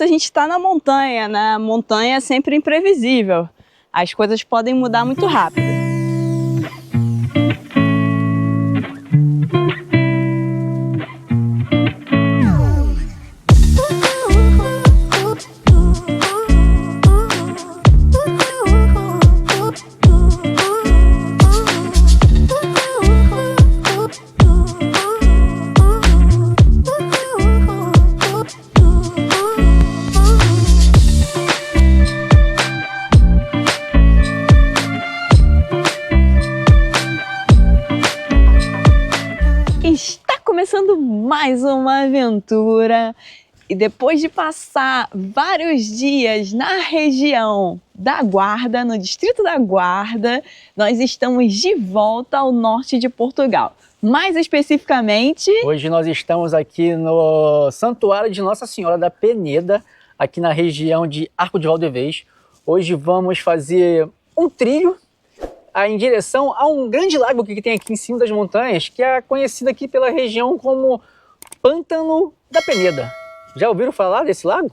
A gente está na montanha, né? A montanha é sempre imprevisível. As coisas podem mudar muito rápido. Está começando mais uma aventura e depois de passar vários dias na região da Guarda, no distrito da Guarda, nós estamos de volta ao norte de Portugal. Mais especificamente... Hoje nós estamos aqui no Santuário de Nossa Senhora da Peneda, aqui na região de Arco de Valdevez. Hoje vamos fazer um trilho em direção a um grande lago que tem aqui em cima das montanhas, que é conhecido aqui pela região como Pântano da Peneda. Já ouviram falar desse lago?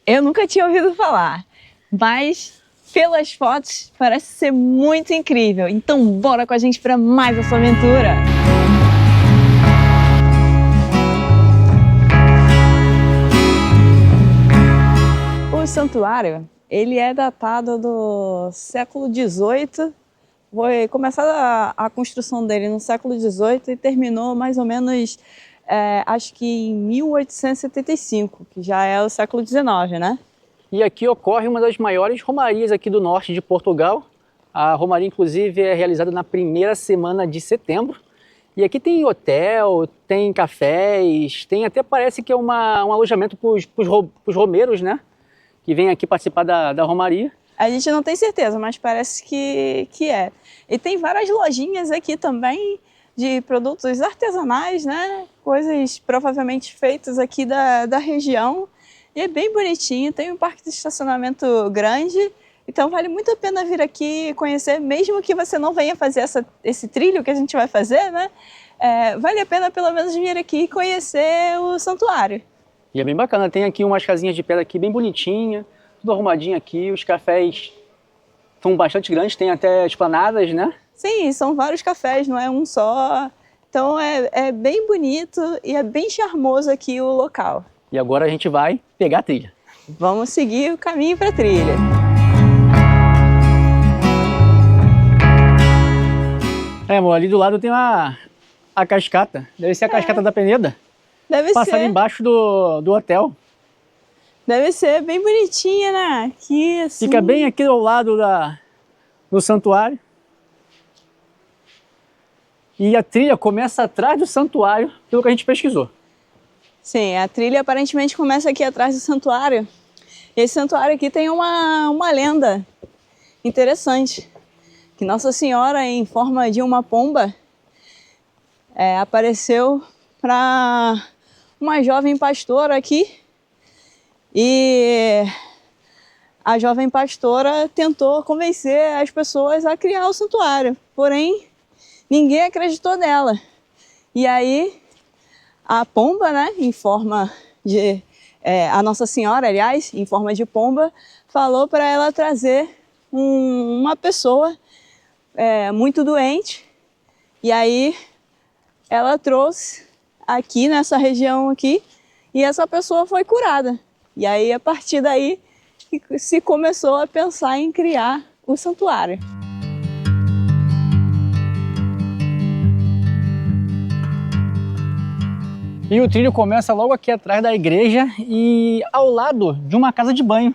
Eu nunca tinha ouvido falar, mas pelas fotos parece ser muito incrível. Então bora com a gente para mais essa aventura! O santuário, ele é datado do século XVIII, foi começada a construção dele no século XVIII e terminou mais ou menos, acho que em 1875, que já é o século XIX, né? E aqui ocorre uma das maiores romarias aqui do norte de Portugal. A romaria, inclusive, é realizada na primeira semana de setembro. E aqui tem hotel, tem cafés, tem até parece que é um alojamento para os romeiros, né? Que vem aqui participar da romaria. A gente não tem certeza, mas parece que é. E tem várias lojinhas aqui também de produtos artesanais, né? Coisas provavelmente feitas aqui da região. E é bem bonitinho, tem um parque de estacionamento grande. Então vale muito a pena vir aqui conhecer, mesmo que você não venha fazer esse trilho que a gente vai fazer, né? Vale a pena pelo menos vir aqui e conhecer o santuário. E é bem bacana, tem aqui umas casinhas de pedra aqui bem bonitinha, tudo arrumadinho aqui, os cafés são bastante grandes, tem até esplanadas, né? Sim, são vários cafés, não é um só. Então é bem bonito e é bem charmoso aqui o local. E agora a gente vai pegar a trilha. Vamos seguir o caminho para a trilha. Amor, ali do lado tem a cascata, deve ser a cascata da Peneda. Deve Passando ser. Embaixo do hotel. Deve ser bem bonitinha, né? Aqui, assim. Fica bem aqui ao lado do santuário. E a trilha começa atrás do santuário, pelo que a gente pesquisou. Sim, a trilha aparentemente começa aqui atrás do santuário. Esse santuário aqui tem uma lenda interessante. Que Nossa Senhora, em forma de uma pomba, apareceu para uma jovem pastora aqui. E a jovem pastora tentou convencer as pessoas a criar o santuário. Porém, ninguém acreditou nela. E aí, a pomba, né, em forma de... a Nossa Senhora, aliás, em forma de pomba, falou para ela trazer uma pessoa muito doente. E aí, ela trouxe aqui nessa região aqui, e essa pessoa foi curada. E aí, a partir daí, se começou a pensar em criar o santuário. E o trilho começa logo aqui atrás da igreja e ao lado de uma casa de banho,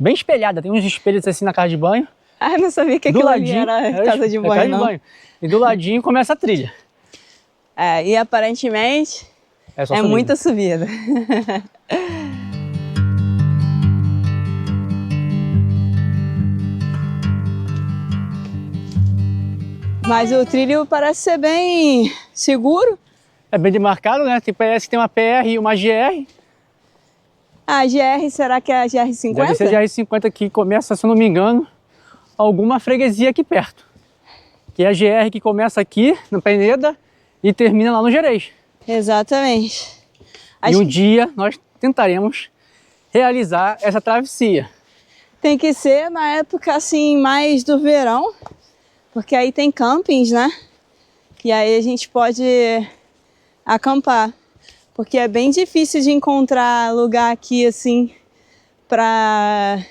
bem espelhada, tem uns espelhos assim na casa de banho. Ah, eu não sabia que aquilo ali era casa de banho, não. E do ladinho começa a trilha. E aparentemente é muita subida. Mas o trilho parece ser bem seguro. É bem demarcado, né? Parece que tem uma PR e uma GR. A GR, será que é a GR50? Deve ser a GR50 que começa, se eu não me engano, alguma freguesia aqui perto. Que é a GR que começa aqui, no Peneda, e termina lá no Gerês. Exatamente. E um dia nós tentaremos realizar essa travessia. Tem que ser na época assim mais do verão, porque aí tem campings, né? E aí a gente pode acampar, porque é bem difícil de encontrar lugar aqui assim para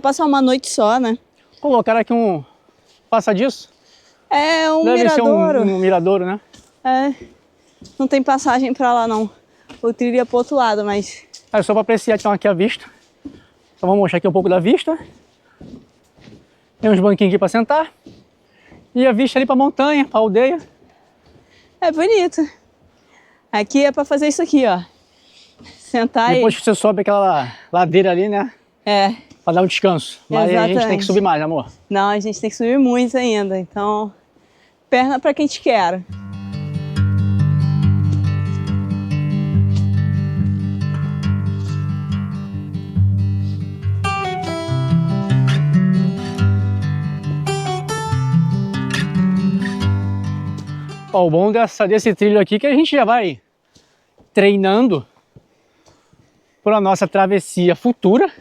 passar uma noite só, né? Colocaram aqui um passadiço. É um Deve miradouro. ser um miradouro, né? É, não tem passagem para lá não. O trilho é pro outro lado, mas... É só para apreciar então aqui a vista. Então vamos mostrar aqui um pouco da vista. Tem uns banquinhos aqui para sentar. E a vista ali para a montanha, para a aldeia. É bonito. Aqui é para fazer isso aqui, ó. Sentar Depois que você sobe aquela ladeira ali, né? É. Para dar um descanso. Mas a gente tem que subir mais, amor. Não, a gente tem que subir muito ainda. Então, perna para quem te quer. Ó, o bom desse trilho aqui é que a gente já vai treinando para a nossa travessia futura,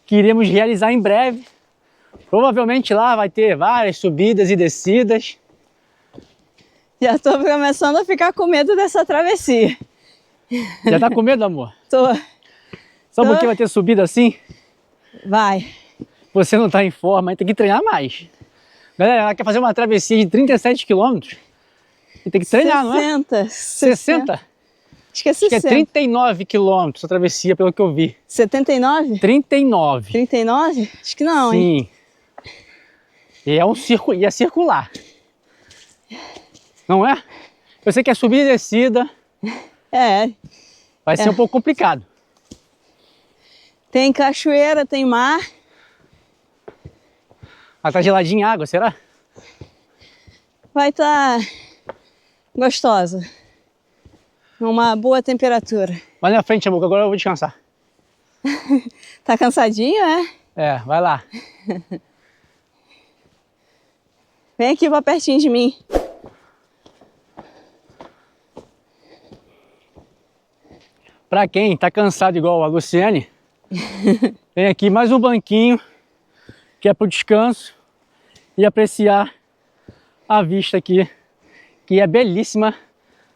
que iremos realizar em breve. Provavelmente lá vai ter várias subidas e descidas. Já tô começando a ficar com medo dessa travessia. Já tá com medo, amor? Tô. Só porque vai ter subida assim? Vai. Você não tá em forma, aí tem que treinar mais. Galera, ela quer fazer uma travessia de 37 km e tem que treinar, 60, não é? 60? Acho que é 60. Acho que é 39 km a travessia, pelo que eu vi. 79? 39. 39? Acho que não, hein? Sim. E é circular. Não é? Eu sei que é subida e descida. É. Vai ser um pouco complicado. Tem cachoeira, tem mar. Ela tá geladinha a água, será? Vai estar gostosa. Uma boa temperatura. Vai na frente, amor, que agora eu vou descansar. Tá cansadinho, é? É, vai lá. Vem aqui pra pertinho de mim. Pra quem tá cansado igual a Luciane, vem aqui mais um banquinho, que é pro descanso e apreciar a vista aqui, que é belíssima,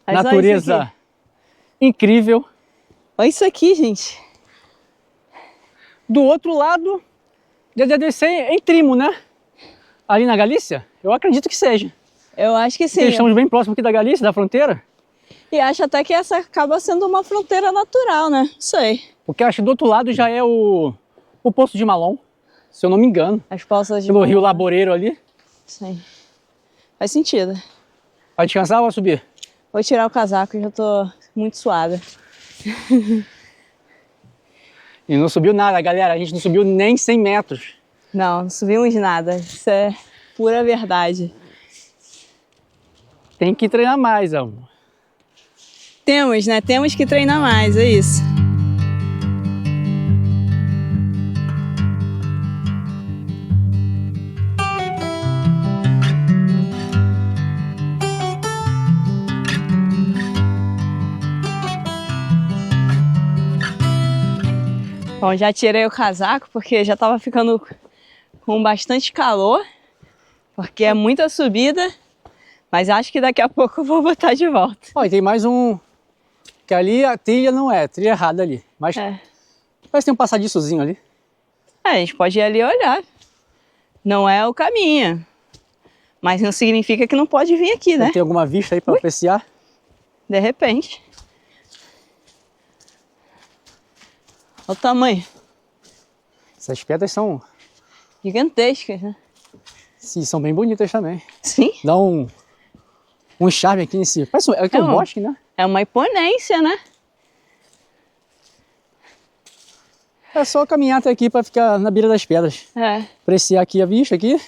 Mas natureza incrível. Olha isso aqui, gente. Do outro lado, deve ser em Trimo, né? Ali na Galícia? Eu acredito que seja. Eu acho que sim. Porque estamos bem próximos aqui da Galícia, da fronteira. E acho até que essa acaba sendo uma fronteira natural, né? Não sei. Porque acho que do outro lado já é o Poço de Malom, se eu não me engano. As poças de Pelo Malom, Rio né? Laboreiro ali. Sim. Faz sentido. Vai descansar ou vai subir? Vou tirar o casaco, já tô muito suada. E não subiu nada, galera. A gente não subiu nem 100 metros. Não, não subimos nada. Isso é pura verdade. Tem que treinar mais, amor. Temos, né? Temos que treinar mais, é isso. Bom, já tirei o casaco porque já tava ficando com bastante calor, porque é muita subida, mas acho que daqui a pouco eu vou botar de volta. Ó, e tem mais um, que ali a trilha não é, trilha errada ali, mas parece que tem um passadiçozinho ali. A gente pode ir ali olhar, não é o caminho, mas não significa que não pode vir aqui, né? Tem alguma vista aí para apreciar? De repente. Olha o tamanho. Essas pedras são, Gigantescas, né? sim, são bem bonitas também. Sim. Dá um charme aqui nesse, parece aqui um bosque, né? É uma imponência, né? É só caminhar até aqui para ficar na beira das pedras. É. Apreciar aqui a vista aqui.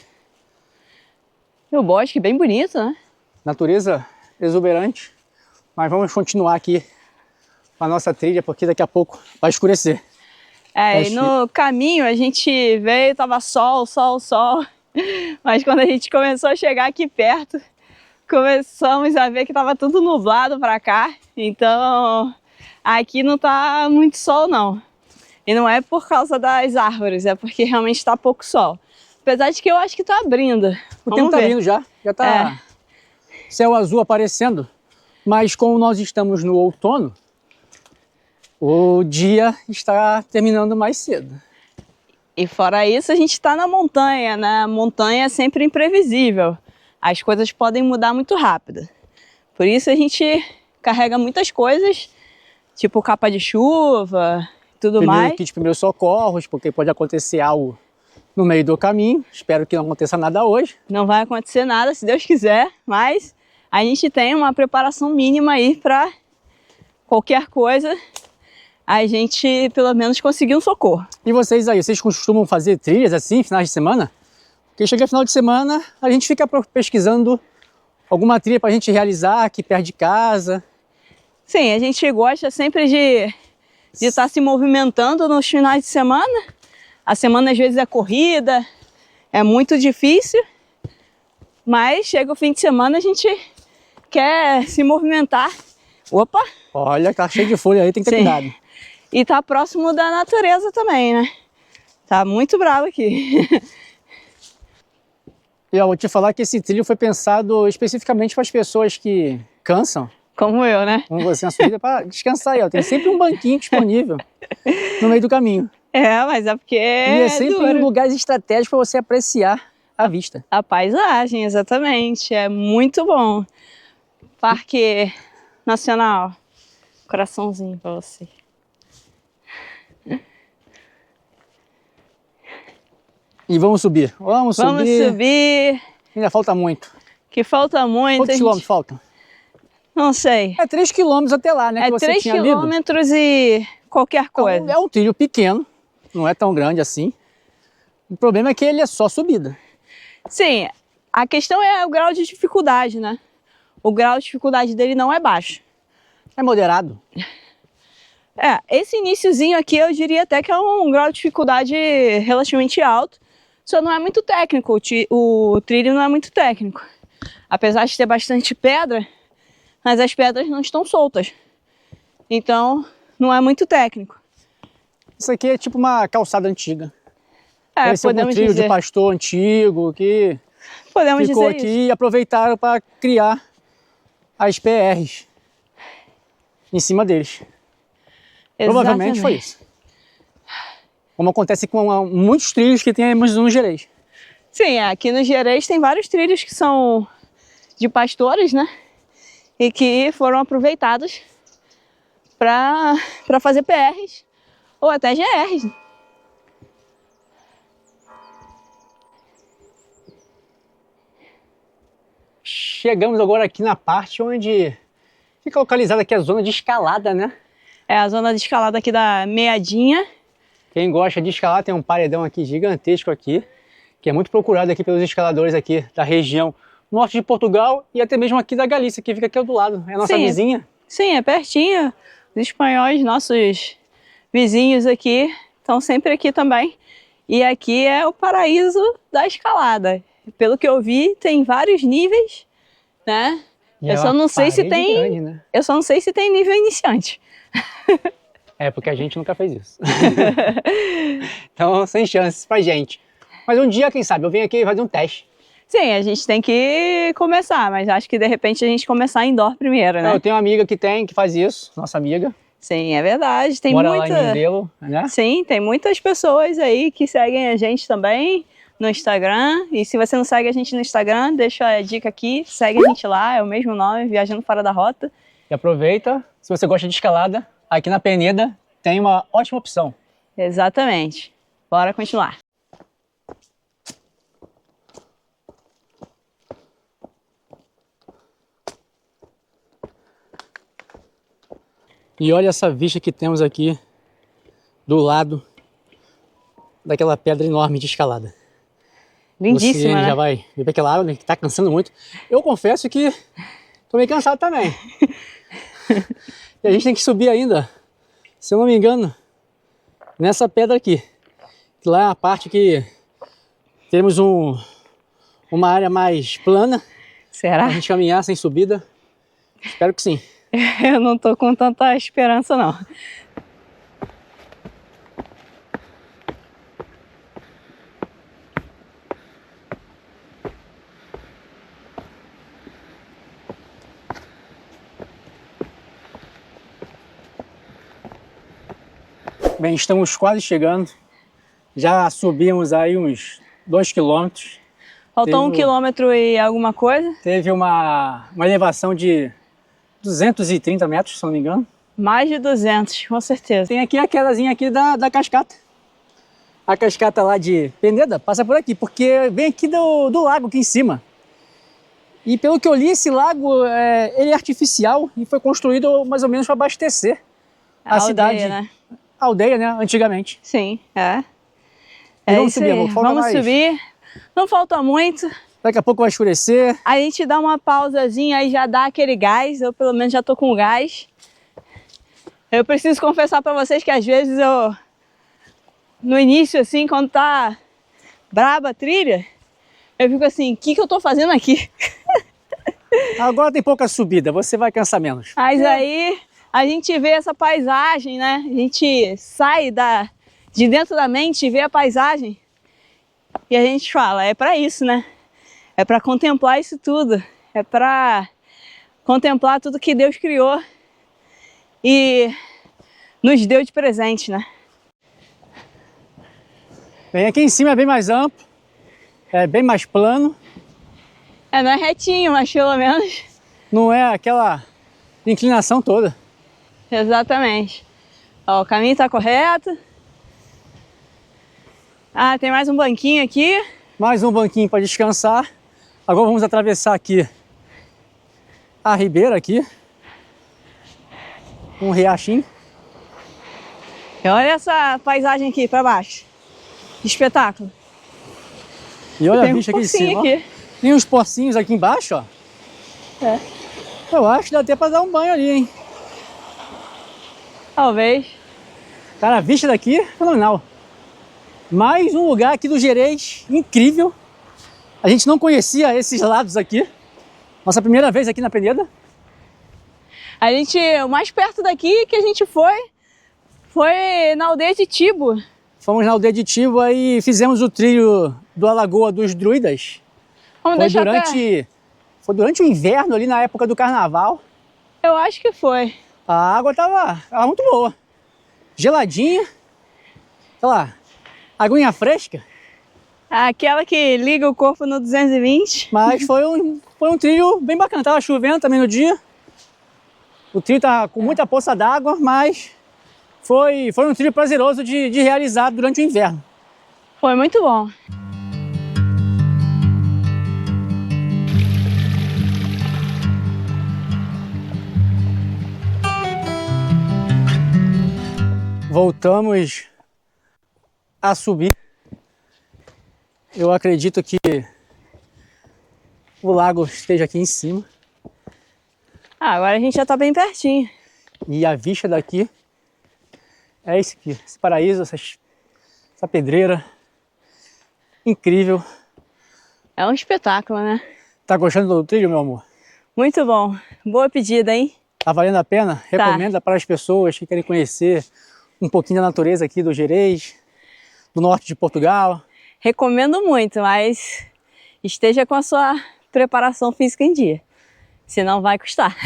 E o bosque bem bonito, né? Natureza exuberante. Mas vamos continuar aqui a nossa trilha, porque daqui a pouco vai escurecer. É, e no caminho a gente veio, tava sol. Mas quando a gente começou a chegar aqui perto, começamos a ver que tava tudo nublado pra cá. Então, aqui não tá muito sol, não. E não é por causa das árvores, é porque realmente está pouco sol. Apesar de que eu acho que está abrindo. O tempo está abrindo já está céu azul aparecendo. Mas como nós estamos no outono, o dia está terminando mais cedo. E fora isso, a gente está na montanha, né? A montanha é sempre imprevisível. As coisas podem mudar muito rápido. Por isso a gente carrega muitas coisas, tipo capa de chuva, tudo mais. Kit de primeiros socorros, porque pode acontecer algo no meio do caminho. Espero que não aconteça nada hoje. Não vai acontecer nada, se Deus quiser, mas a gente tem uma preparação mínima aí para qualquer coisa. A gente, pelo menos, conseguiu um socorro. E vocês aí, vocês costumam fazer trilhas assim, finais de semana? Porque chega final de semana, a gente fica pesquisando alguma trilha para a gente realizar aqui perto de casa. Sim, a gente gosta sempre de estar se movimentando nos finais de semana. A semana às vezes é corrida, é muito difícil, mas chega o fim de semana a gente quer se movimentar. Opa! Olha, tá cheio de folha aí, tem que ter cuidado. E tá próximo da natureza também, né? Tá muito bravo aqui. E eu vou te falar que esse trilho foi pensado especificamente para as pessoas que cansam. Como eu, né? Como você na subida, para descansar aí, ó. Tem sempre um banquinho disponível no meio do caminho. É, mas é porque E é sempre em lugares estratégicos para você apreciar a vista. A paisagem, exatamente. É muito bom. Parque Nacional. Coraçãozinho para você. E vamos subir. Vamos subir. Ainda falta muito. Que falta muito. Quantos quilômetros faltam? Não sei. É 3 quilômetros até lá, né? É que você 3 tinha quilômetros lido. E qualquer coisa. Então, é um trilho pequeno, não é tão grande assim. O problema é que ele é só subida. Sim, a questão é o grau de dificuldade, né? O grau de dificuldade dele não é baixo. É moderado. Esse iniciozinho aqui eu diria até que é um grau de dificuldade relativamente alto. Só não é muito técnico, o trilho não é muito técnico. Apesar de ter bastante pedra, mas as pedras não estão soltas. Então, não é muito técnico. Isso aqui é tipo uma calçada antiga. Esse é um trilho de pastor antigo que ficou aqui e aproveitaram para criar as PRs em cima deles. Exatamente. Provavelmente foi isso. Como acontece com muitos trilhos que temos no Gerês. Sim, aqui no Gerês tem vários trilhos que são de pastores, né? E que foram aproveitados para fazer PRs ou até GRs. Chegamos agora aqui na parte onde fica localizada aqui a zona de escalada, né? É a zona de escalada aqui da Meadinha. Quem gosta de escalar tem um paredão aqui gigantesco aqui, que é muito procurado aqui pelos escaladores aqui da região norte de Portugal e até mesmo aqui da Galícia, que fica aqui do lado, é a nossa vizinha. Sim, é pertinho. Os espanhóis, nossos vizinhos aqui, estão sempre aqui também. E aqui é o paraíso da escalada. Pelo que eu vi, tem vários níveis, né? Eu só não sei se tem grande, né? Eu só não sei se tem nível iniciante. É, porque a gente nunca fez isso. Então, sem chances pra gente. Mas um dia, quem sabe, eu venho aqui fazer um teste. Sim, a gente tem que começar, mas acho que de repente a gente começar indoor primeiro, né? Eu tenho uma amiga que faz isso, nossa amiga. Sim, é verdade. Tem Mora lá em Mindelo, né? Sim, tem muitas pessoas aí que seguem a gente também no Instagram. E se você não segue a gente no Instagram, deixa a dica aqui, segue a gente lá, é o mesmo nome, Viajando Fora da Rota. E aproveita, se você gosta de escalada, aqui na Peneda tem uma ótima opção. Exatamente. Bora continuar. E olha essa vista que temos aqui do lado daquela pedra enorme de escalada. Lindíssima, Você já vai ver aquela água, né, que tá cansando muito. Eu confesso que tô meio cansado também. E a gente tem que subir ainda, se eu não me engano, nessa pedra aqui. Que lá é a parte que temos uma área mais plana. Será? Pra gente caminhar sem subida. Espero que sim. Eu não tô com tanta esperança, não. Bem, estamos quase chegando. Já subimos aí uns 2 quilômetros. Faltou 1 quilômetro e alguma coisa? Teve uma elevação de 230 metros, se não me engano. Mais de 200, com certeza. Tem aqui a quedazinha aqui da cascata. A cascata lá de Peneda passa por aqui, porque vem aqui do lago aqui em cima. E pelo que eu li, esse lago ele é artificial e foi construído mais ou menos para abastecer a cidade. Né? A aldeia, né? Antigamente. Sim, é. Vamos subir, amor. Vamos subir. Não falta muito. Daqui a pouco vai escurecer. A gente dá uma pausazinha aí, já dá aquele gás. Eu pelo menos já tô com gás. Eu preciso confessar para vocês que às vezes no início assim, quando tá braba a trilha, eu fico assim, o que eu tô fazendo aqui? Agora tem pouca subida, você vai cansar menos. Mas aí a gente vê essa paisagem, né? A gente sai de dentro da mente e vê a paisagem. E a gente fala, é para isso, né? É para contemplar isso tudo. É para contemplar tudo que Deus criou e nos deu de presente, né? Bem, aqui em cima é bem mais amplo, é bem mais plano. Não é retinho, mas pelo menos... Não é aquela inclinação toda. Exatamente. Ó, o caminho tá correto. Ah, tem mais um banquinho aqui. Mais um banquinho para descansar. Agora vamos atravessar aqui a ribeira aqui. Um riachinho. E olha essa paisagem aqui para baixo. Espetáculo. E olha tem a vista aqui de cima. Aqui. Tem uns pocinhos aqui embaixo, ó. Eu acho que dá até para dar um banho ali, hein? Talvez. Cara, a vista daqui é fenomenal. Mais um lugar aqui do Gerês incrível. A gente não conhecia esses lados aqui. Nossa primeira vez aqui na Peneda. O mais perto daqui que a gente foi na aldeia de Tibo. Fomos na aldeia de Tibo e fizemos o trilho do Alagoa dos Druidas. Foi durante o inverno ali na época do carnaval. Eu acho que foi. A água tava muito boa. Geladinha. Sei lá, aguinha fresca. Aquela que liga o corpo no 220. Mas foi um trilho bem bacana. Tava chovendo também no dia. O trilho tá com muita poça d'água, mas foi um trilho prazeroso de realizar durante o inverno. Foi muito bom. Voltamos a subir. Eu acredito que o lago esteja aqui em cima. Agora a gente já está bem pertinho. E a vista daqui é esse aqui, esse paraíso, essa pedreira incrível. É um espetáculo, né? Tá gostando do trilho, meu amor? Muito bom. Boa pedida, hein? Tá valendo a pena? Tá. Recomenda para as pessoas que querem conhecer um pouquinho da natureza aqui do Gerês, do norte de Portugal. Recomendo muito, mas esteja com a sua preparação física em dia. Senão vai custar.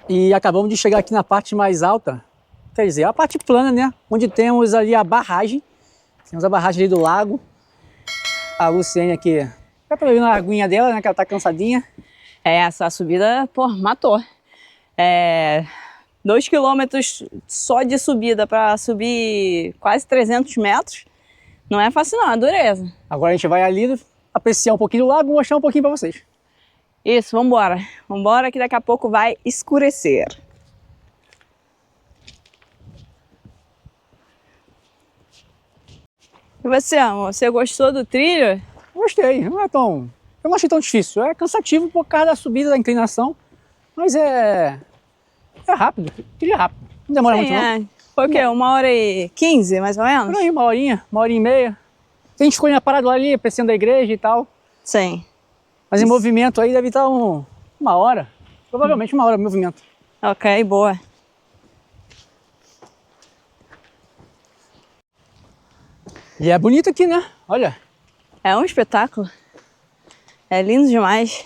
E acabamos de chegar aqui na parte mais alta, quer dizer, a parte plana, né? Onde temos ali a barragem. Temos a barragem ali do lago. A Luciene aqui vai pra ir na aguinha dela, né? Que ela tá cansadinha. Essa subida, pô, matou. 2 quilômetros só de subida para subir quase 300 metros. Não é fácil não, é dureza. Agora a gente vai ali apreciar um pouquinho do lago e mostrar um pouquinho para vocês. Isso, vambora. Vambora que daqui a pouco vai escurecer. E você, amor, você gostou do trilho? Gostei, não é tão... Eu não achei tão difícil, é cansativo por causa da subida, da inclinação, mas é rápido, trilho é rápido, não demora muito não. Foi o quê? 1h15, mais ou menos? Por aí, uma horinha e meia. A gente ficou parado ali, apreciando a igreja e tal. Sim. Mas em movimento aí deve estar uma hora, provavelmente uma hora de movimento. Ok, boa. E é bonito aqui, né? Olha. É um espetáculo. É lindo demais.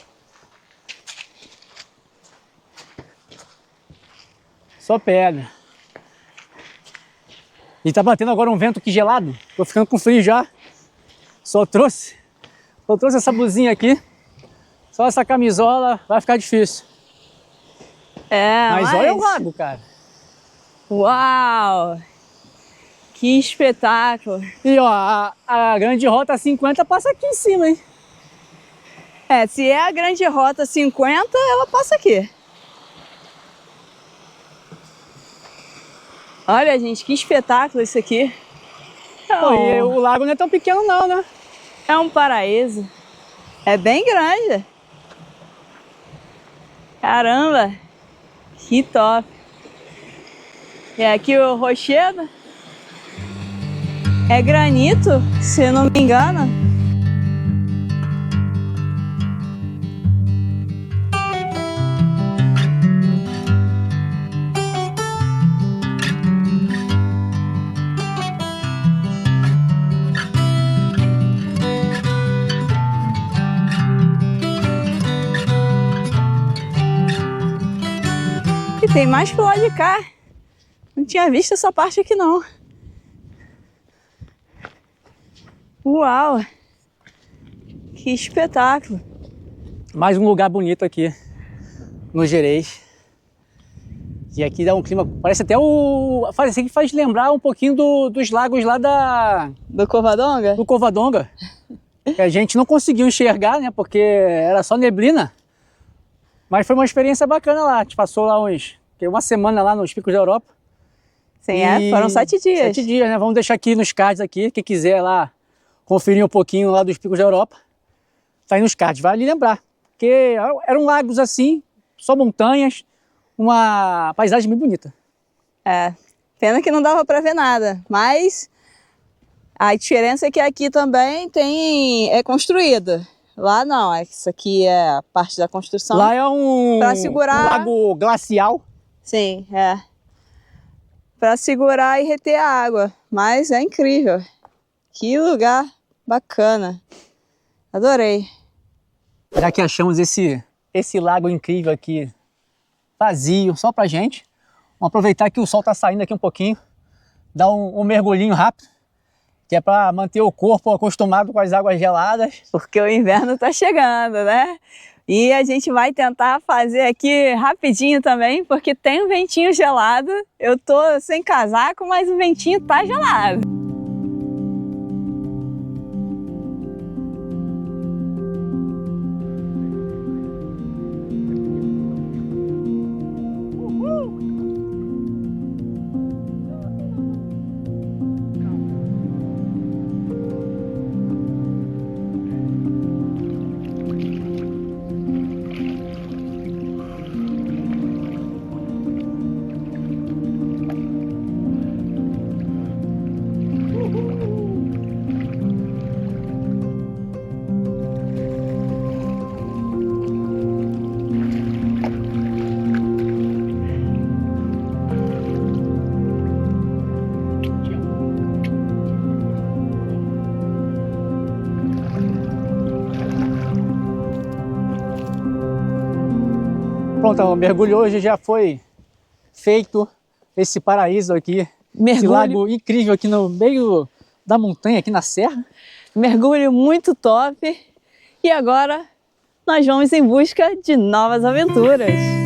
Só pedra. E tá batendo agora um vento aqui gelado. Tô ficando com frio já. Só trouxe essa blusinha aqui. Só essa camisola vai ficar difícil. Mas olha o lago, cara. Uau! Que espetáculo! E ó, a grande rota 50 passa aqui em cima, hein? Se é a grande rota 50, ela passa aqui. Olha, gente, que espetáculo isso aqui. Pô, e o lago não é tão pequeno não, né? É um paraíso. É bem grande. Caramba! Que top! E aqui o rochedo. É granito, se eu não me engano. E tem mais pro lado de cá. Não tinha visto essa parte aqui não. Uau! Que espetáculo! Mais um lugar bonito aqui no Gerês. E aqui dá um clima, parece até faz lembrar um pouquinho dos lagos lá do Covadonga? Do Covadonga. Que a gente não conseguiu enxergar, né? Porque era só neblina. Mas foi uma experiência bacana lá. A gente passou lá uma semana lá nos Picos da Europa. Sim, foram 7 dias. 7 dias, né? Vamos deixar aqui nos cards aqui, quem quiser lá conferir um pouquinho lá dos Picos da Europa. Tá aí nos cards, vale lembrar. Porque eram lagos assim, só montanhas, uma paisagem bem bonita. Pena que não dava para ver nada, mas a diferença é que aqui também é construído. Lá não, isso aqui é a parte da construção. Lá é um lago glacial. Sim, para segurar e reter a água, mas é incrível. Que lugar bacana. Adorei. Já que achamos esse lago incrível aqui, vazio, só pra gente, vamos aproveitar que o sol tá saindo aqui um pouquinho, dar um mergulhinho rápido, que é para manter o corpo acostumado com as águas geladas. Porque o inverno tá chegando, né? E a gente vai tentar fazer aqui rapidinho também, porque tem um ventinho gelado. Eu tô sem casaco, mas o ventinho tá gelado. Pronto, o mergulho hoje já foi feito, esse paraíso aqui, esse lago incrível aqui no meio da montanha, aqui na serra. Mergulho muito top. E agora nós vamos em busca de novas aventuras.